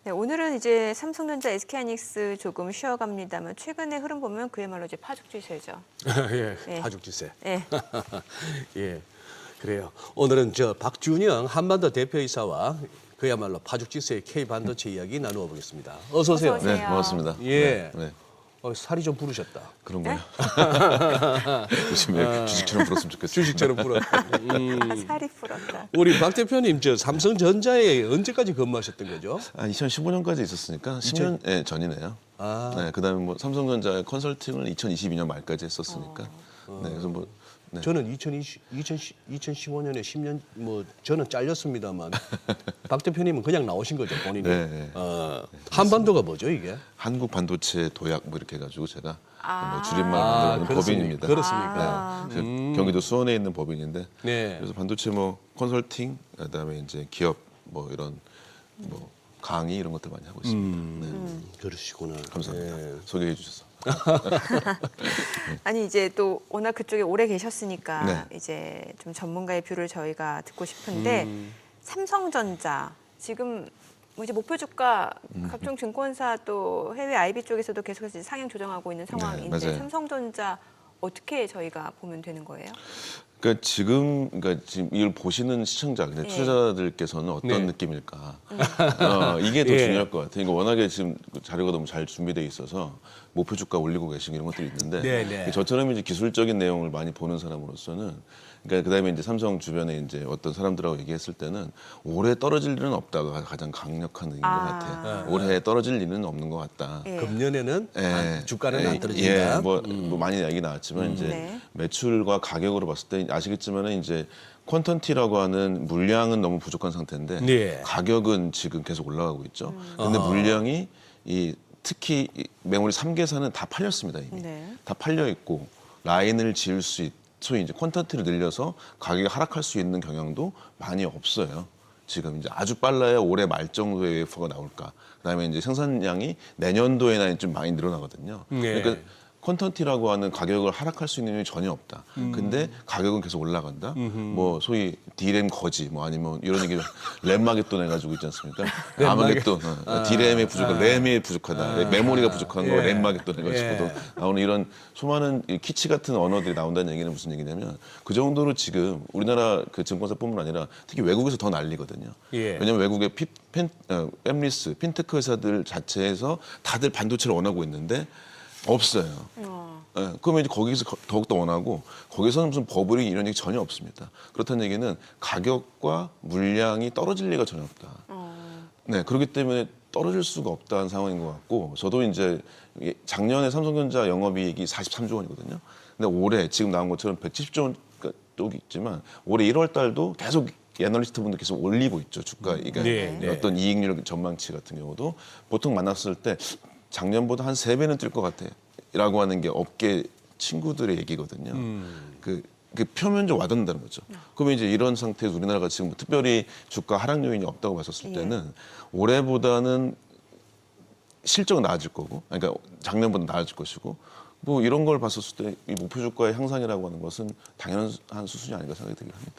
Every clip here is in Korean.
네, 오늘은 이제 삼성전자, SK하이닉스 조금 쉬어갑니다만 최근의 흐름 보면 그야말로 이제 파죽지세죠. 예, 네. 파죽지세. 네. 예, 그래요. 오늘은 저 박준영 한반도 대표이사와 그야말로 파죽지세의 K반도체 이야기 나누어 보겠습니다. 어서 오세요. 어서 오세요. 네, 고맙습니다. 예. 네. 살이 좀 부르셨다. 그런가요? 요즘에 주식처럼 불었으면 좋겠어요. 주식처럼 불어. 살이 풀었다. 우리 박 대표님 저 삼성전자에 언제까지 근무하셨던 거죠? 2015년까지 있었으니까 10년 전이네요. 아. 네, 그다음에 뭐 삼성전자의 컨설팅을 2022년 말까지 했었으니까. 네, 그래서 뭐 네. 저는 2015년에 10년 뭐 저는 잘렸습니다만 박 대표님은 그냥 나오신 거죠 본인이. 네, 네. 한반도가 뭐죠 이게? 한국 반도체 도약 뭐 이렇게 해가지고 제가 뭐 아. 줄임말 만드는 법인입니다. 그렇습니까? 네, 그래서 경기도 수원에 있는 법인인데 네. 그래서 반도체 뭐 컨설팅 그다음에 이제 기업 뭐 이런 뭐 강의 이런 것들 많이 하고 있습니다. 네. 그러시구나. 감사합니다. 예. 소개해 주셔서. 아니 이제 또 워낙 그쪽에 오래 계셨으니까 네. 이제 좀 전문가의 뷰를 저희가 듣고 싶은데 삼성전자 지금 뭐 이제 목표 주가 각종 증권사 또 해외 IB 쪽에서도 계속해서 이제 상향 조정하고 있는 상황인데 맞아요. 삼성전자 어떻게 저희가 보면 되는 거예요? 그러니까 지금 이걸 보시는 시청자, 그냥 예. 투자자들께서는 어떤 네. 느낌일까? 이게 더 예. 중요할 것 같아요. 그러니까 워낙에 지금 자료가 너무 잘 준비돼 있어서 목표 주가 올리고 계신 이런 것들이 있는데 네, 네. 저처럼 이제 기술적인 내용을 많이 보는 사람으로서는 그러니까 그다음에 이제 삼성 주변에 이제 어떤 사람들하고 얘기했을 때는 올해 떨어질 일은 없다가 가장 강력한 의견인 것 같아요. 올해 떨어질 일은 없는 것 같다. 예. 금년에는 예. 주가는 예, 안 떨어진다. 예, 뭐 많이 얘기 나왔지만 이제 네. 매출과 가격으로 봤을 때 아시겠지만은 이제 퀀턴티라고 하는 물량은 너무 부족한 상태인데 네. 가격은 지금 계속 올라가고 있죠. 근데 물량이 특히 이 메모리 3개사는 다 팔렸습니다 이미. 네. 다 팔려 있고 라인을 지을 수 소위 이제 퀀턴티를 늘려서 가격이 하락할 수 있는 경향도 많이 없어요. 지금 이제 아주 빨라야 올해 말 정도에 웨이퍼가 나올까. 그다음에 이제 생산량이 내년도에나 좀 많이 늘어나거든요. 네. 그러니까 퀀턴티라고 하는 가격을 하락할 수 있는 일이 전혀 없다. 근데 가격은 계속 올라간다. 뭐 소위 D램 거지 뭐 아니면 이런 얘기 램마겟돈 해가지고 있지 않습니까? 아마겟돈. D램이 부족하다. 램이 부족하다. 메모리가 부족한 거 예. 램마겟돈 해가지고도 예. 나오는 이런 수많은 이 키치 같은 언어들이 나온다는 얘기는 무슨 얘기냐면 그 정도로 지금 우리나라 그 증권사뿐만 아니라 특히 외국에서 더 난리거든요. 예. 왜냐하면 외국의 엠리스, 핀테크 회사들 자체에서 다들 반도체를 원하고 있는데 없어요. 예, 그러면 이제 거기서 더욱더 원하고 거기서는 무슨 버블이 이런 얘기 전혀 없습니다. 그렇다는 얘기는 가격과 물량이 떨어질 리가 전혀 없다. 네, 그렇기 때문에 떨어질 수가 없다는 상황인 것 같고 저도 이제 작년에 삼성전자 영업이익이 43조 원이거든요. 근데 올해 지금 나온 것처럼 170조 원 쪽이 있지만 올해 1월 달도 계속 애널리스트 분들 계속 올리고 있죠. 주가 그러니까 네, 네. 어떤 이익률 전망치 같은 경우도 보통 만났을 때 작년보다 한 3배는 뛸 것 같아 라고 하는 게 업계 친구들의 얘기거든요. 그 표면적으로 와닿는다는 거죠. 그러면 이제 이런 상태에서 우리나라가 지금 특별히 주가 하락 요인이 없다고 봤었을 때는 올해보다는 실적은 나아질 거고, 그러니까 작년보다 나아질 것이고, 뭐 이런 걸 봤었을 때 이 목표 주가의 향상이라고 하는 것은 당연한 수순이 아닌가 생각이 들긴 합니다.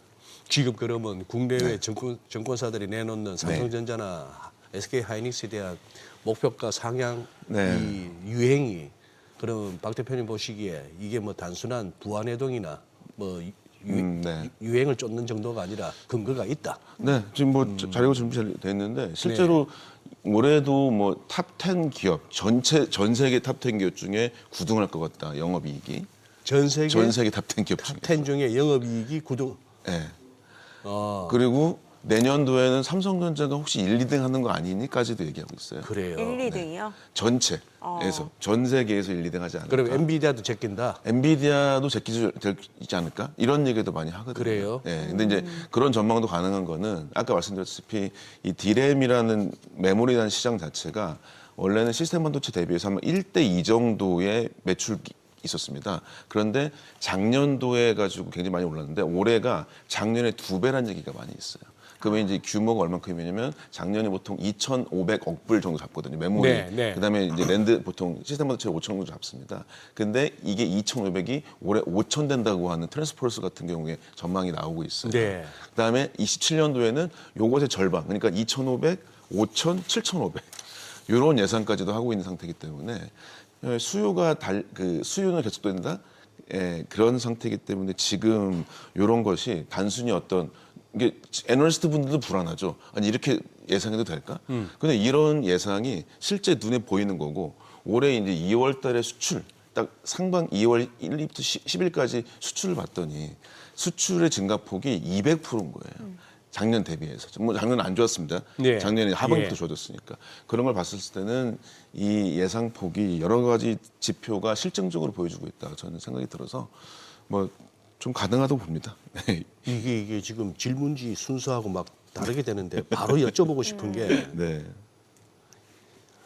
지금 그러면 국내외 네. 증권사들이 내놓는 삼성전자나 SK하이닉스에 대한 목표가 상향 네. 이 유행이 그러면 박 대표님 보시기에 이게 뭐 단순한 부안해동이나 뭐 네. 유행을 쫓는 정도가 아니라 근거가 있다. 네, 지금 뭐 자료가 준비돼 있는데 실제로 올해도 뭐 탑 10 기업 전 세계 탑 10 기업 중에 9등할 것 같다 영업이익이 전 세계 전 세계 탑 10 기업 중에. 탑10 중에 영업이익이 9등. 네. 그리고 내년도에는 삼성전자가 혹시 1, 2등 하는 거 아니니까지도 얘기하고 있어요. 그래요. 1, 2등이요? 전체에서 전 세계에서 1, 2등 하지 않을까. 그럼 엔비디아도 제낀다. 엔비디아도 제끼지 않을까? 이런 얘기도 많이 하거든요. 그래요? 예. 근데 이제 그런 전망도 가능한 거는 아까 말씀드렸다시피 이 D램이라는 메모리라는 시장 자체가 원래는 시스템 반도체 대비해서 한 1대2 정도의 매출이 있었습니다. 그런데 작년도에 가지고 굉장히 많이 올랐는데 올해가 작년에 2배라는 얘기가 많이 있어요. 그러면 이제 규모가 얼마큼이냐면 작년에 보통 2,500억 불 정도 잡거든요. 메모리. 네, 네. 그다음에 이제 랜드 보통 시스템 반도체 5천 정도 잡습니다. 근데 이게 2,500이 올해 5천 된다고 하는 트랜스포스 같은 경우에 전망이 나오고 있어요. 네. 그다음에 27년도에는 요것의 절반, 그러니까 2,500, 5,000, 7,500 이런 예상까지도 하고 있는 상태이기 때문에 수요가 수요는 계속된다. 그런 상태이기 때문에 지금 이런 것이 단순히 어떤 이게 애널리스트 분들도 불안하죠. 아니 이렇게 예상해도 될까? 근데 이런 예상이 실제 눈에 보이는 거고 올해 이제 2월 달에 수출 딱 상반 2월 1일부터 10일까지 수출을 봤더니 수출의 증가폭이 200%인 거예요. 작년 대비해서. 뭐 작년은 안 좋았습니다. 네. 작년에 하반기부터 예. 좋아졌으니까. 그런 걸 봤을 때는 이 예상폭이 여러 가지 지표가 실증적으로 보여주고 있다. 저는 생각이 들어서 뭐 좀 가능하다고 봅니다. 이게 지금 질문지 순서하고 막 다르게 되는데 바로 여쭤보고 싶은 게 네.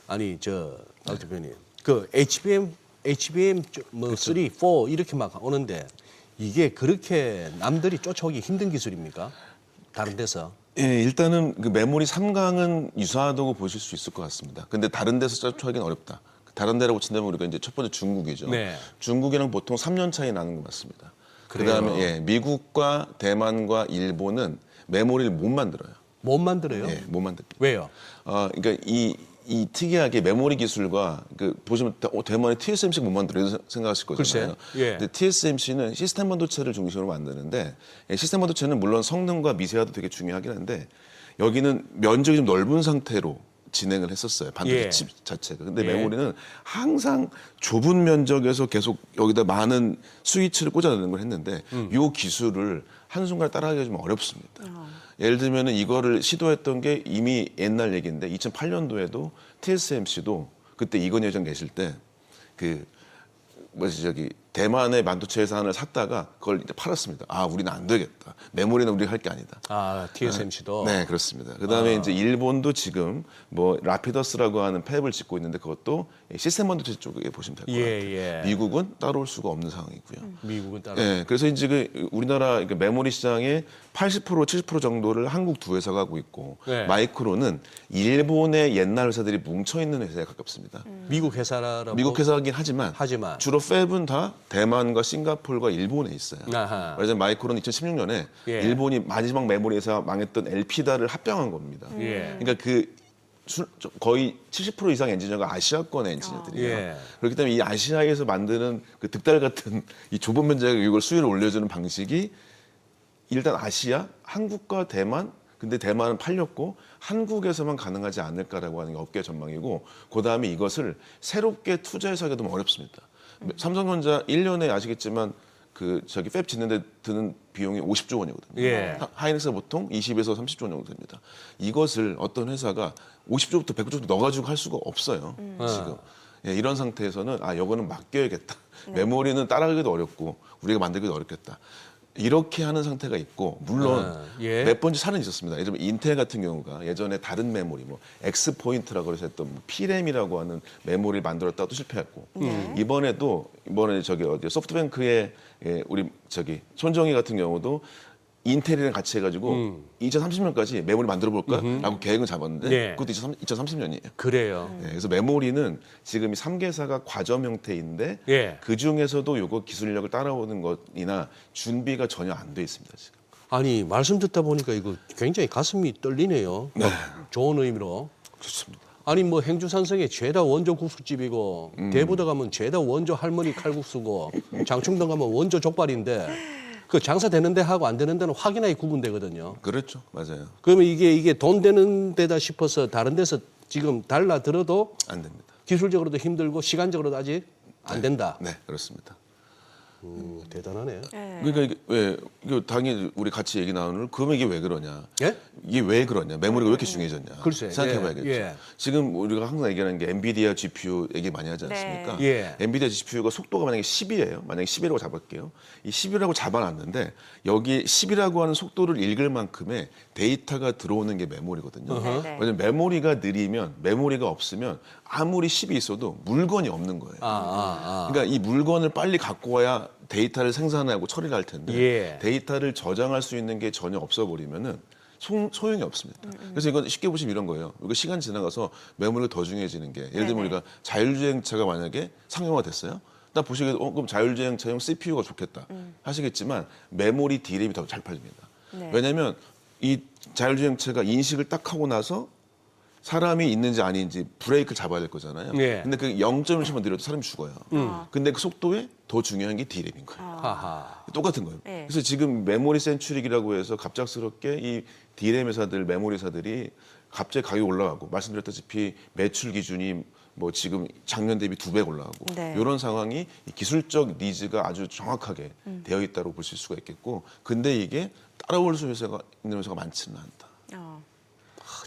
아니 박 대표님 그 HBM 뭐 3, 4 이렇게 막 오는데 이게 그렇게 남들이 쫓아오기 힘든 기술입니까? 다른 데서? 예, 일단은 그 메모리 3강은 유사하다고 보실 수 있을 것 같습니다. 근데 다른 데서 쫓아가기는 어렵다. 다른 데라고 친다면 우리가 이제 첫 번째 중국이죠. 네. 중국이랑 보통 3년 차이 나는 것 같습니다. 그래요? 그다음에 미국과 대만과 일본은 메모리를 못 만들어요. 못 만들어요? 예, 못 만듭니다. 왜요? 그러니까 이 특이하게 메모리 기술과 보시면 대만의 TSMC 못 만들어 이런 생각하실 거잖아요. 글쎄, 예. 근데 TSMC는 시스템 반도체를 중심으로 만드는데 시스템 반도체는 물론 성능과 미세화도 되게 중요하긴 한데 여기는 면적이 좀 넓은 상태로 진행을 했었어요. 반도체 예. 칩 자체가. 근데 예. 메모리는 항상 좁은 면적에서 계속 여기다 많은 스위치를 꽂아넣는 걸 했는데 이 기술을 한순간에 따라하기가 좀 어렵습니다. 예를 들면은 이거를 시도했던 게 이미 옛날 얘기인데 2008년도에도 TSMC도 그때 이건희 회장 계실 때 대만의 반도체 회사를 샀다가 그걸 이제 팔았습니다. 우리는 안 되겠다. 메모리는 우리가 할 게 아니다. TSMC도? 네, 그렇습니다. 그다음에 이제 일본도 지금 뭐 라피더스라고 하는 팹을 짓고 있는데 그것도 시스템 반도체 쪽에 보시면 될 것 같아요. 미국은 따라올 수가 없는 상황이고요. 미국은 따로. 네, 그래서 이제 우리나라 메모리 시장의 80% 70% 정도를 한국 두 회사가 하고 있고 네. 마이크론은 일본의 옛날 회사들이 뭉쳐 있는 회사에 가깝습니다. 미국 회사라고? 미국 회사긴 하지만 주로 팹은 다 대만과 싱가포르와 일본에 있어요. 아하. 그래서 마이크론은 2016년에 예. 일본이 마지막 메모리 회사 망했던 엘피다를 합병한 겁니다. 예. 그러니까 거의 70% 이상 엔지니어가 아시아권 엔지니어들이에요. 예. 그렇기 때문에 이 아시아에서 만드는 그 득달 같은 이 좁은 면적에 이걸 수율을 올려주는 방식이 일단 아시아, 한국과 대만, 근데 대만은 팔렸고 한국에서만 가능하지 않을까라고 하는 게 업계 전망이고 그다음에 이것을 새롭게 투자해서 하기가 너무 어렵습니다. 삼성전자 1년에 아시겠지만 팹 짓는데 드는 비용이 50조 원이거든요. 예. 하이닉스가 보통 20에서 30조 원 정도 됩니다. 이것을 어떤 회사가 50조부터 100조 정도 넣어가지고 할 수가 없어요. 지금. 이런 상태에서는 이거는 맡겨야겠다. 메모리는 따라가기도 어렵고 우리가 만들기도 어렵겠다. 이렇게 하는 상태가 있고 물론 예. 몇 번째 사례는 있었습니다. 예를 들면 인텔 같은 경우가 예전에 다른 메모리 X포인트라고 해서 했던 P램이라고 하는 메모리를 만들었다도 실패했고 이번에 소프트뱅크의 우리 손정희 같은 경우도 인텔이랑 같이 해가지고 2030년까지 메모리 만들어 볼까라고 계획을 잡았는데 네. 그것도 2030년이에요. 그래요. 그래서 메모리는 지금 이 3개사가 과점 형태인데 예. 그 중에서도 요거 기술력을 따라오는 것이나 준비가 전혀 안 돼 있습니다. 지금. 아니 말씀 듣다 보니까 이거 굉장히 가슴이 떨리네요. 좋은 의미로. 좋습니다. 아니 뭐 행주산성의 죄다 원조 국수집이고 대부도 가면 죄다 원조 할머니 칼국수고 장충동 가면 원조 족발인데 그 장사 되는 데 하고 안 되는 데는 확연하게 구분되거든요. 그렇죠, 맞아요. 그러면 이게 돈 되는 데다 싶어서 다른 데서 지금 달라들어도 안 됩니다. 기술적으로도 힘들고 시간적으로도 아직 안 된다. 네, 그렇습니다. 대단하네. 그러니까 이게 당연히 우리 같이 얘기 나누는 그러면 이게 왜 그러냐? 예? 이게 왜 그러냐? 메모리가 왜 이렇게 중요해졌냐? 글쎄, 생각해봐야겠죠. 예. 지금 우리가 항상 얘기하는 게 엔비디아 GPU 얘기 많이 하지 않습니까? 네. 예. 엔비디아 GPU가 속도가 만약에 10이에요. 만약에 10이라고 잡을게요. 이 10이라고 잡아놨는데 여기 10이라고 하는 속도를 읽을 만큼의 데이터가 들어오는 게 메모리거든요. 네. 왜냐면 메모리가 느리면 메모리가 없으면 아무리 10이 있어도 물건이 없는 거예요. 그러니까 이 물건을 빨리 갖고 와야 데이터를 생산하고 처리를 할 텐데 예. 데이터를 저장할 수 있는 게 전혀 없어버리면은 소용이 없습니다. 그래서 이건 쉽게 보시면 이런 거예요. 이거 시간 지나가서 메모리가 더 중요해지는 게 예를 들면 우리가 자율주행차가 만약에 상용화됐어요. 딱 보시기에 그럼 자율주행차용 CPU가 좋겠다 하시겠지만 메모리 D램이 더 잘 팔립니다. 네. 왜냐하면 이 자율주행차가 인식을 딱 하고 나서 사람이 있는지 아닌지 브레이크를 잡아야 될 거잖아요. 예. 근데 그 0.1초만 느려도 사람이 죽어요. 근데 그 속도에 더 중요한 게 D램인 거예요. 하하. 똑같은 거예요. 네. 그래서 지금 메모리 센츄릭이라고 해서 갑작스럽게 이 D램 회사들, 메모리 회사들이 갑자기 가격이 올라가고 말씀드렸다시피 매출 기준이 뭐 지금 작년 대비 2배 올라가고 네. 이런 상황이 이 기술적 니즈가 아주 정확하게 되어 있다고 볼 수가 있겠고 근데 이게 따라올 수 있는 회사가 많지는 않다.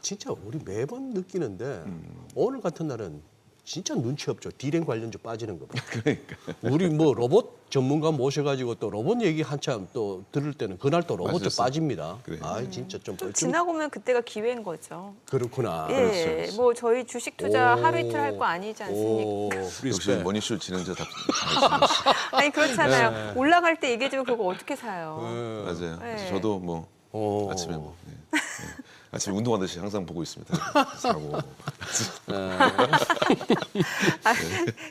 진짜 우리 매번 느끼는데 오늘 같은 날은 진짜 눈치 없죠. 디램 관련주 빠지는 거. 그러니까. 우리 뭐 로봇 전문가 모셔가지고 또 로봇 얘기 한참 또 들을 때는 그날 또 로봇 맞았어요. 빠집니다. 그래. 아 진짜 좀 지나고 보면 그때가 기회인 거죠. 그렇구나. 예, 그렇죠. 뭐 저희 주식 투자 오. 하루 이틀 할 거 아니지 않습니까? 오, 역시 리스펙. 머니쇼 진행자 답 아니 그렇잖아요. 올라갈 때 얘기해주면 그거 어떻게 사요? 맞아요. 네. 그래서 저도 뭐 오. 아침에 뭐 아침에 운동하듯이 항상 보고 있습니다. 사고.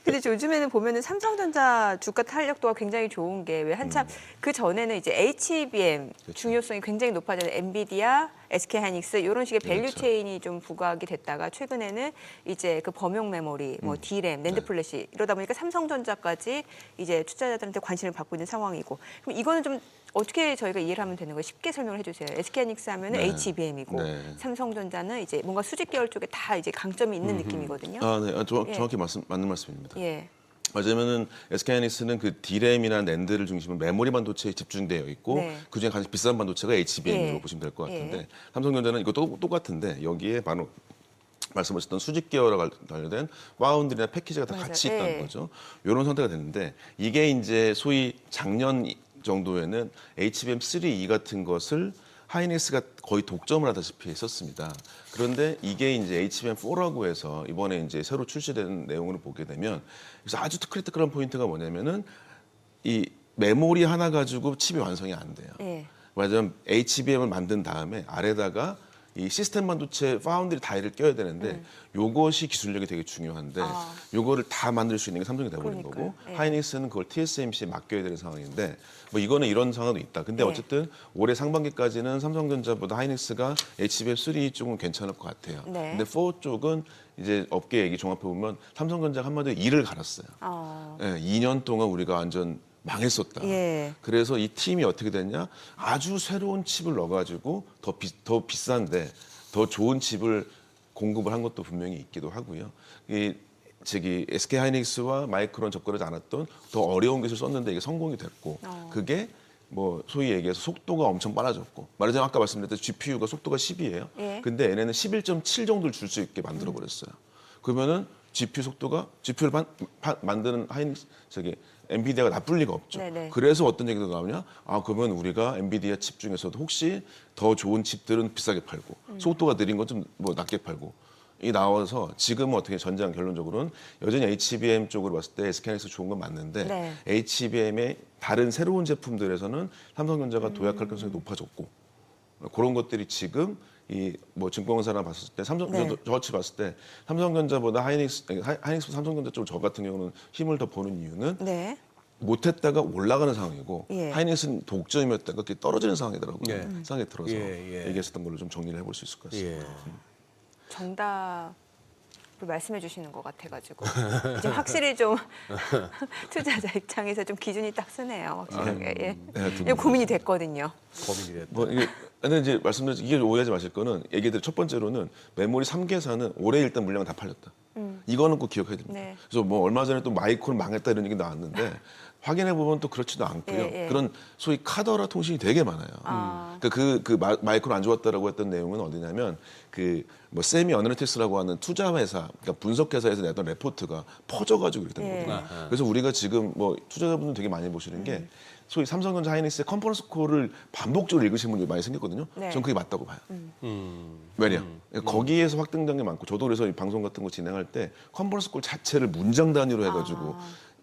근데 요즘에는 보면은 삼성전자 주가 탄력도가 굉장히 좋은 게 왜 한참 그 전에는 이제 HBM 중요성이 굉장히 높아졌는데 엔비디아, SK하이닉스 이런 식의 밸류 그렇죠. 체인이 좀 부각이 됐다가 최근에는 이제 그 범용 메모리, 뭐 D램, 낸드 플래시 이러다 보니까 삼성전자까지 이제 투자자들한테 관심을 받고 있는 상황이고 그럼 이거는 좀 어떻게 저희가 이해를 하면 되는 거예요? 쉽게 설명을 해주세요. SK하이닉스 하면은 네. HBM이고 네. 삼성전자는 이제 뭔가 수직 계열 쪽에 다 이제 강점이 있는 느낌이거든요. 아, 네. 예. 정확히 맞는 말씀입니다. 예. 맞으면은 SK하이닉스는 그 D램이나 낸드를 중심으로 메모리 반도체에 집중되어 있고 네. 그중에 가장 비싼 반도체가 HBM으로 예. 보시면 될 것 같은데 예. 삼성전자는 이것도 똑같은데 여기에 바로 말씀하셨던 수직 계열과 관련된 파운드리나 패키지가 다 맞아요. 같이 예. 있다는 거죠. 이런 선택가 됐는데 이게 이제 소위 작년 정도에는 HBM3E 같은 것을 하이닉스가 거의 독점을 하다시피 했었습니다. 그런데 이게 이제 HBM4라고 해서 이번에 이제 새로 출시된 내용을 보게 되면 그래서 아주 크리티컬한 포인트가 뭐냐면은 이 메모리 하나 가지고 칩이 완성이 안 돼요. 예. 말하자면 HBM을 만든 다음에 아래다가 이 시스템 반도체 파운드리 다이를 껴야 되는데 요것이 기술력이 되게 중요한데 요거를 다 만들 수 있는 게 삼성이 돼버린 그러니까요. 거고 예. 하이닉스는 그걸 TSMC에 맡겨야 되는 상황인데 뭐 이거는 이런 상황도 있다. 근데 예. 어쨌든 올해 상반기까지는 삼성전자보다 하이닉스가 HBM3 쪽은 괜찮을 것 같아요. 네. 근데 4 쪽은 이제 업계 얘기 종합해 보면 삼성전자가 한마디로 이를 갈았어요. 예, 2년 동안 우리가 완전 망했었다. 예. 그래서 이 팀이 어떻게 됐냐? 아주 새로운 칩을 넣어가지고 더 비싼데 더 좋은 칩을 공급을 한 것도 분명히 있기도 하고요. 이 SK 하이닉스와 마이크론 접근하지 않았던 더 어려운 기술 썼는데 이게 성공이 됐고 그게 뭐 소위 얘기해서 속도가 엄청 빨라졌고 말하자면 아까 말씀드렸던 GPU가 속도가 10이에요. 예. 근데 얘네는 11.7 정도를 줄 수 있게 만들어 버렸어요. 그러면은 GPU를 만드는 엔비디아가 나쁠 리가 없죠. 네네. 그래서 어떤 얘기가 나오냐? 아 그러면 우리가 엔비디아 칩 중에서도 혹시 더 좋은 칩들은 비싸게 팔고 속도가 느린 건 좀 뭐 낮게 팔고 이 나와서 지금은 어떻게 전장 결론적으로는 여전히 HBM 쪽으로 봤을 때 SK하이닉스 좋은 건 맞는데 네. HBM의 다른 새로운 제품들에서는 삼성전자가 도약할 가능성이 높아졌고 그런 것들이 지금 이 뭐 증권사나 봤을 때 네. 저같이 봤을 때 삼성전자보다 하이닉스 삼성전자 쪽 저 같은 경우는 힘을 더 보는 이유는 네. 못했다가 올라가는 상황이고 예. 하이닉스는 독점이었다가 그게 떨어지는 상황이더라고요. 예. 생각이 들어서 예. 얘기했었던 걸로 좀 정리를 해볼 수 있을 것 같습니다. 예. 정답을 말씀해 주시는 것 같아가지고 이제 확실히 좀 투자자 입장에서 좀 기준이 딱 쓰네요. 확실하게. 예. 네, 두 이거 분. 고민이 됐거든요. 고민이 됐다. 뭐 이게 근데 이제 말씀드린 이게 오해하지 마실 거는 얘기들 첫 번째로는 메모리 3개사는 올해 일단 물량은 다 팔렸다. 이거는 꼭 기억해야 됩니다. 네. 그래서 뭐 얼마 전에 또 마이크론 망했다 이런 얘기 나왔는데 확인해 보면 또 그렇지도 않고요. 예, 예. 그런 소위 카더라 통신이 되게 많아요. 그러니까 마이크론 안 좋았다라고 했던 내용은 어디냐면 그 뭐 세미 어널리틱스라고 하는 투자 회사, 그러니까 분석 회사에서 내던 레포트가 퍼져가지고 이렇게 된 예. 거거든요. 그래서 우리가 지금 뭐 투자자분들 되게 많이 보시는 게 소위 삼성전자 하이닉스의 컨퍼런스 콜을 반복적으로 읽으시는 분들이 많이 생겼거든요. 네. 전 그게 맞다고 봐요. 왜냐? 거기에서 확증된 게 많고 저도 그래서 이 방송 같은 거 진행할 때 컨퍼런스 콜 자체를 문장 단위로 해가지고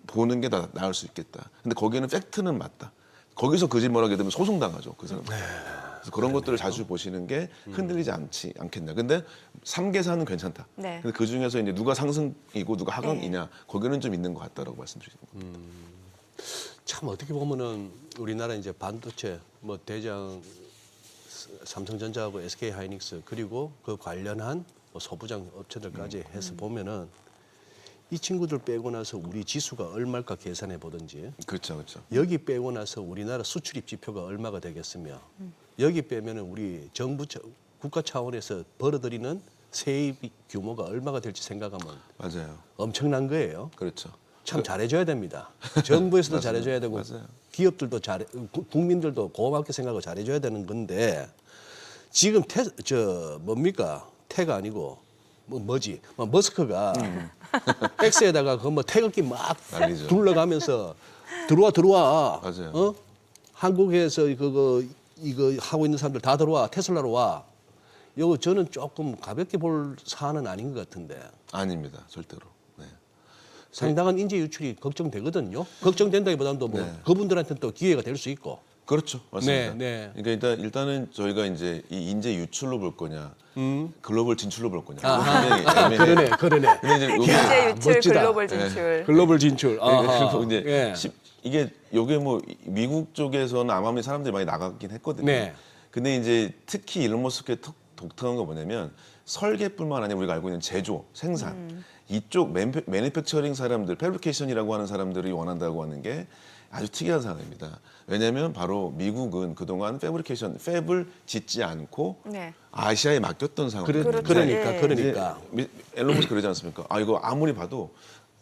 보는 게 더 나을 수 있겠다. 근데 거기는 팩트는 맞다. 거기서 거짓말하게 되면 소송당하죠. 그 사람. 그래서 그런 것들을 자주 보시는 게 흔들리지 않겠냐. 근데 3개사는 괜찮다. 네. 근데 그 중에서 이제 누가 상승이고 누가 하강이냐 거기는 좀 있는 것 같다라고 말씀드리는 겁니다. 참 어떻게 보면은 우리나라 이제 반도체 뭐 대장 삼성전자하고 SK 하이닉스 그리고 그 관련한 뭐 소부장 업체들까지 해서 보면은 이 친구들 빼고 나서 우리 지수가 얼마일까 계산해 보든지 그렇죠, 그렇죠. 여기 빼고 나서 우리나라 수출입 지표가 얼마가 되겠으며 여기 빼면은 우리 정부 국가 차원에서 벌어들이는 세입 규모가 얼마가 될지 생각하면 맞아요. 엄청난 거예요. 그렇죠. 참 잘해줘야 됩니다. 정부에서도 맞아요. 잘해줘야 되고 맞아요. 기업들도 국민들도 고맙게 생각하고 잘해줘야 되는 건데 지금 뭡니까 태가 아니고 뭐지 머스크가 X에다가 그 뭐 태극기 막 난리죠. 둘러가면서 들어와 맞아요. 어? 한국에서 이거 하고 있는 사람들 다 들어와 테슬라로 와. 이거 저는 조금 가볍게 볼 사안은 아닌 것 같은데. 아닙니다, 절대로. 네. 상당한 인재 유출이 걱정되거든요. 걱정된다기보다는 뭐 네. 그분들한테는 또 기회가 될 수 있고. 그렇죠, 맞습니다. 네. 그러니까 일단은 저희가 이제 이 인재 유출로 볼 거냐, 글로벌 진출로 볼 거냐. 그러네. 근데 이제 요게 인재 유출, 멋지다. 글로벌 진출. 글로벌 진출. 그리고 이제 예. 이게 요게 뭐 미국 쪽에서는 아마 사람들이 많이 나가긴 했거든요. 네. 근데 이제 특히 일론 머스크의 독특한 거 뭐냐면 설계뿐만 아니라 우리가 알고 있는 제조, 생산 이쪽 매니팩처링 사람들, 패브리케이션이라고 하는 사람들이 원한다고 하는 게 아주 특이한 상황입니다. 왜냐하면 바로 미국은 그동안 팹을 짓지 않고 네. 아시아에 맡겼던 상황입니다. 그렇죠. 그러니까. 앨런 머스크 그러지 않습니까? 아 이거 아무리 봐도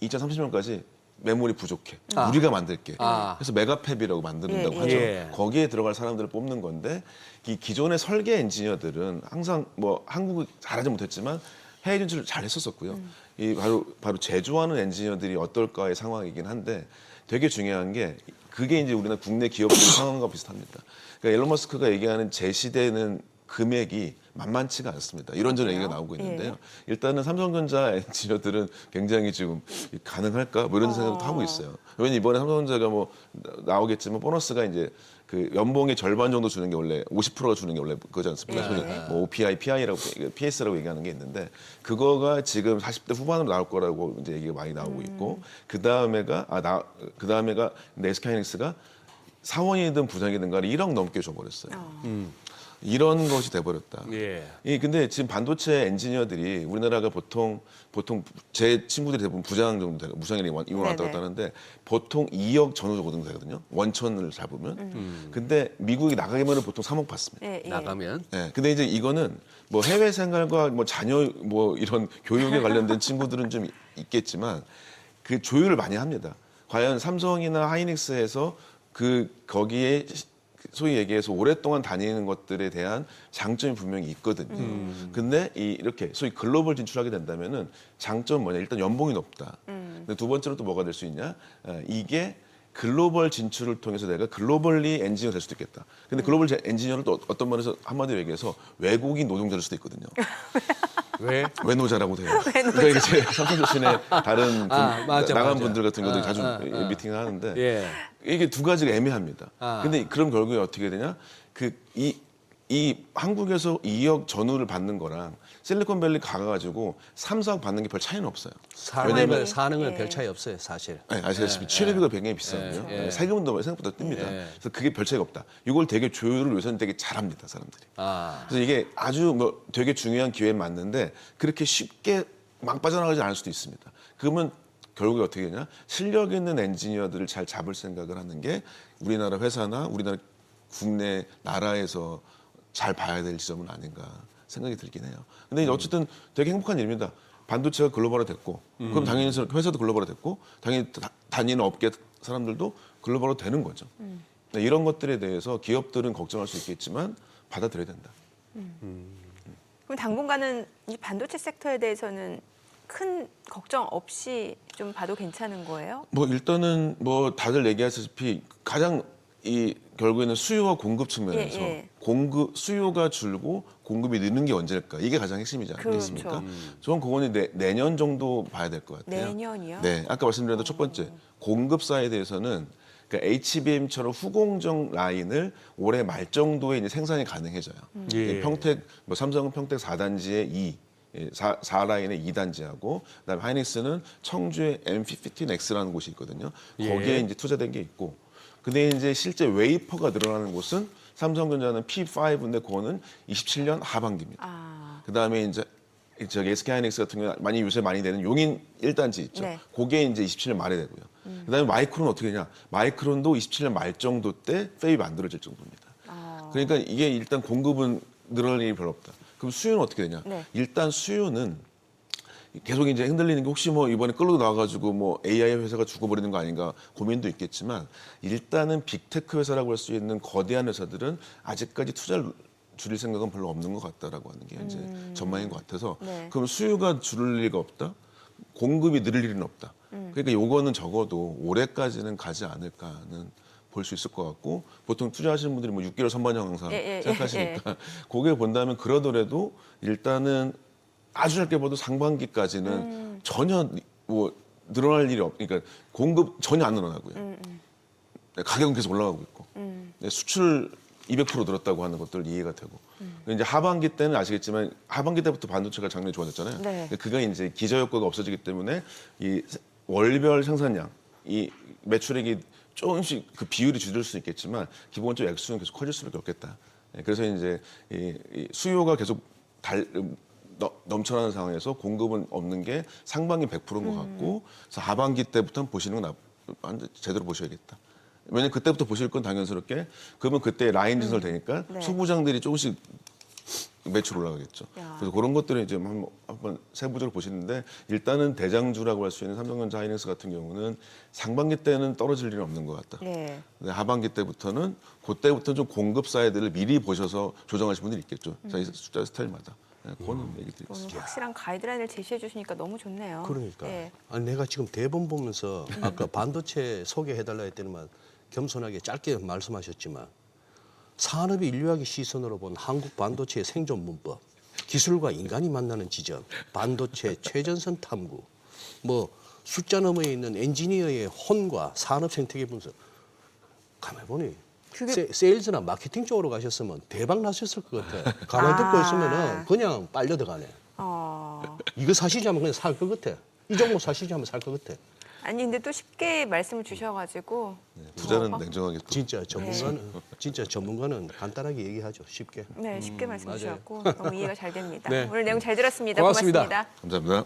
2030년까지 메모리 부족해. 우리가 만들게. 그래서 메가팹이라고 만든다고 예, 하죠. 예. 거기에 들어갈 사람들을 뽑는 건데 이 기존의 설계 엔지니어들은 항상 뭐 한국이 잘하지 못했지만 해외 진출을 잘 했었었고요. 이 바로 제조하는 엔지니어들이 어떨까의 상황이긴 한데 되게 중요한 게 그게 이제 우리나라 국내 기업들 상황과 비슷합니다. 그러니까 앨런 머스크가 얘기하는 제시되는 금액이 만만치가 않습니다. 이런저런 얘기가 나오고 있는데요. 일단은 삼성전자 엔지니어들은 굉장히 지금 가능할까 뭐 이런 생각도 하고 있어요. 왜냐면 이번에 삼성전자가 뭐 나오겠지만 보너스가 이제 그 연봉의 절반 정도 주는 게 원래 50%가 주는 게 원래 그거지 않습니까? 뭐 OPI, PI라고 PS라고 얘기하는 게 있는데 그거가 지금 40대 후반으로 나올 거라고 이제 얘기가 많이 나오고 있고 그 다음에가 SK하이닉스가 사원이든 부장이든 간에 1억 넘게 줘버렸어요. 이런 것이 돼버렸다. 예. 근데 지금 반도체 엔지니어들이 우리나라가 보통 제 친구들이 대부분 부장 정도 되고 부장이 이원 왔다 갔다 하는데 보통 2억 전후 정도 되거든요. 원천을 잡으면. 근데 미국이 나가기만 보통 3억 받습니다. 나가면 네, 근데 이제 이거는 뭐 해외 생활과 뭐 자녀 뭐 이런 교육에 관련된 친구들은 좀 있겠지만 그 조율을 많이 합니다. 과연 삼성이나 하이닉스에서 거기에 소위 얘기해서 오랫동안 다니는 것들에 대한 장점이 분명히 있거든요. 근데 이렇게 소위 글로벌 진출하게 된다면은 장점은 뭐냐? 일단 연봉이 높다. 근데 두 번째로 또 뭐가 될 수 있냐? 이게 글로벌 진출을 통해서 내가 글로벌리 엔지니어 될 수도 있겠다. 근데 글로벌 엔지니어를 또 어떤 면에서 한마디로 얘기해서 외국인 노동자일 수도 있거든요. 왜? 외노자라고 돼요. 그러니까 이제 삼성 출신의 다른 맞아. 나간 분들 같은 경우도 자주 미팅을 하는데 예. 이게 두 가지가 애매합니다. 근데 그럼 결국에 어떻게 되냐? 이 한국에서 2억 전후를 받는 거랑 실리콘밸리 가가지고 3, 4억 받는 게 별 차이는 없어요. 사는 건 별 차이 없어요, 사실. 네, 아시다시피 취업비가 굉장히 비싸고요. 세금도 생각보다 뜹니다. 그래서 그게 별 차이가 없다. 이걸 되게 조율을 요새는 되게 잘합니다, 사람들이. 그래서 이게 아주 뭐 되게 중요한 기회에 맞는데 그렇게 쉽게 막 빠져나가지 않을 수도 있습니다. 그러면 결국에 어떻게 되냐? 실력 있는 엔지니어들을 잘 잡을 생각을 하는 게 우리나라 회사나 우리나라 국내 나라에서 잘 봐야 될 지점은 아닌가 생각이 들긴 해요. 근데 어쨌든 되게 행복한 일입니다. 반도체가 글로벌화 됐고 그럼 당연히 회사도 글로벌화 됐고 당연히 다니는 업계 사람들도 글로벌화 되는 거죠. 이런 것들에 대해서 기업들은 걱정할 수 있겠지만 받아들여야 된다. 그럼 당분간은 이 반도체 섹터에 대해서는 큰 걱정 없이 좀 봐도 괜찮은 거예요? 뭐 일단은 뭐 다들 얘기하시다시피 가장 결국에는 수요와 공급 측면에서 수요가 줄고 공급이 느는 게 언제일까? 이게 가장 핵심이지 않겠습니까? 저는 그거는 내년 정도 봐야 될 것 같아요. 내년이요? 네, 아까 말씀드렸던 첫 번째 공급 사이드에서는 그러니까 HBM처럼 후공정 라인을 올해 말 정도에 이제 생산이 가능해져요. 평택 삼성은 평택 4단지에 4라인의 2단지하고 그다음에 하이닉스는 청주의 M15X라는 곳이 있거든요. 거기에 이제 투자된 게 있고. 근데 이제 실제 웨이퍼가 늘어나는 곳은 삼성전자는 P5인데 그거는 27년 하반기입니다. 그다음에 이제 저기 SK 하이닉스 같은 경우 많이 요새 많이 되는 용인 1단지 있죠. 네. 그게 이제 27년 말에 되고요. 그다음에 마이크론은 어떻게 되냐? 마이크론도 27년 말 정도 때 팹이 만들어질 정도입니다. 그러니까 이게 일단 공급은 늘어날 일이 별로 없다. 그럼 수요는 어떻게 되냐? 네. 일단 수요는 계속 이제 흔들리는 게 혹시 뭐 이번에 끌고 나와가지고 뭐 AI 회사가 죽어버리는 거 아닌가 고민도 있겠지만 일단은 빅테크 회사라고 할 수 있는 거대한 회사들은 아직까지 투자를 줄일 생각은 별로 없는 것 같다라고 하는 게 이제 전망인 것 같아서 네. 그럼 수요가 줄을 리가 없다, 공급이 늘릴 일은 없다. 그러니까 요거는 적어도 올해까지는 가지 않을까는 볼 수 있을 것 같고 보통 투자하시는 분들이 뭐 6개월 선반영 항상 예, 생각하시니까 그게 본다면 그러더라도 일단은 아주 짧게 봐도 상반기까지는 전혀 뭐 늘어날 일이 그러니까 공급 전혀 안 늘어나고요. 가격은 계속 올라가고 있고 수출 200% 늘었다고 하는 것들 이해가 되고 이제 하반기 때는 아시겠지만 하반기 때부터 반도체가 작년에 좋아졌잖아요. 네. 그게 이제 기저 효과가 없어지기 때문에 이 월별 생산량, 이 매출액이 조금씩 그 비율이 줄을 수 있겠지만 기본적으로 액수는 계속 커질 수밖에 없겠다. 그래서 이제 이 수요가 계속 넘쳐나는 상황에서 공급은 없는 게 상반기 100%인 것 같고 그래서 하반기 때부터는 보시는 건 제대로 보셔야겠다. 왜냐면 그때부터 보실 건 당연스럽게 그러면 그때 라인 진설 되니까 네. 소부장들이 조금씩 매출 올라가겠죠. 야. 그래서 그런 것들을 이제 한번 세부적으로 보시는데 일단은 대장주라고 할 수 있는 삼성전자 하이닉스 같은 경우는 상반기 때는 떨어질 일은 없는 것 같다. 네. 근데 하반기 때부터는 그때부터 좀 공급 사이드를 미리 보셔서 조정하시는 분들이 있겠죠. 자기 숫자 스타일마다. 네, 그거는 얘기 오늘 드리겠습니다. 확실한 가이드라인을 제시해 주시니까 너무 좋네요. 그러니까. 예. 아니 내가 지금 대본 보면서 아까 반도체 소개해달라 했더니만 겸손하게 짧게 말씀하셨지만 산업이 인류학의 시선으로 본 한국 반도체의 생존 문법, 기술과 인간이 만나는 지점, 반도체 최전선 탐구, 뭐 숫자 너머에 있는 엔지니어의 혼과 산업 생태계 분석. 가만 보니 그게- 세일즈나 마케팅 쪽으로 가셨으면 대박 나셨을 것 같아. 가만 듣고 있으면은 그냥 빨려 들어가네. 이거 사시자면 그냥 살 것 같아. 이 종목 사시자면 살 것 같아. 아니 근데 또 쉽게 말씀을 주셔가지고 부자는 뭐, 냉정하게 또 진짜 전문가는 간단하게 얘기하죠. 쉽게. 네 쉽게 말씀 맞아요. 주셨고 너무 이해가 잘 됩니다. 네. 오늘 내용 잘 들었습니다. 고맙습니다. 고맙습니다. 감사합니다.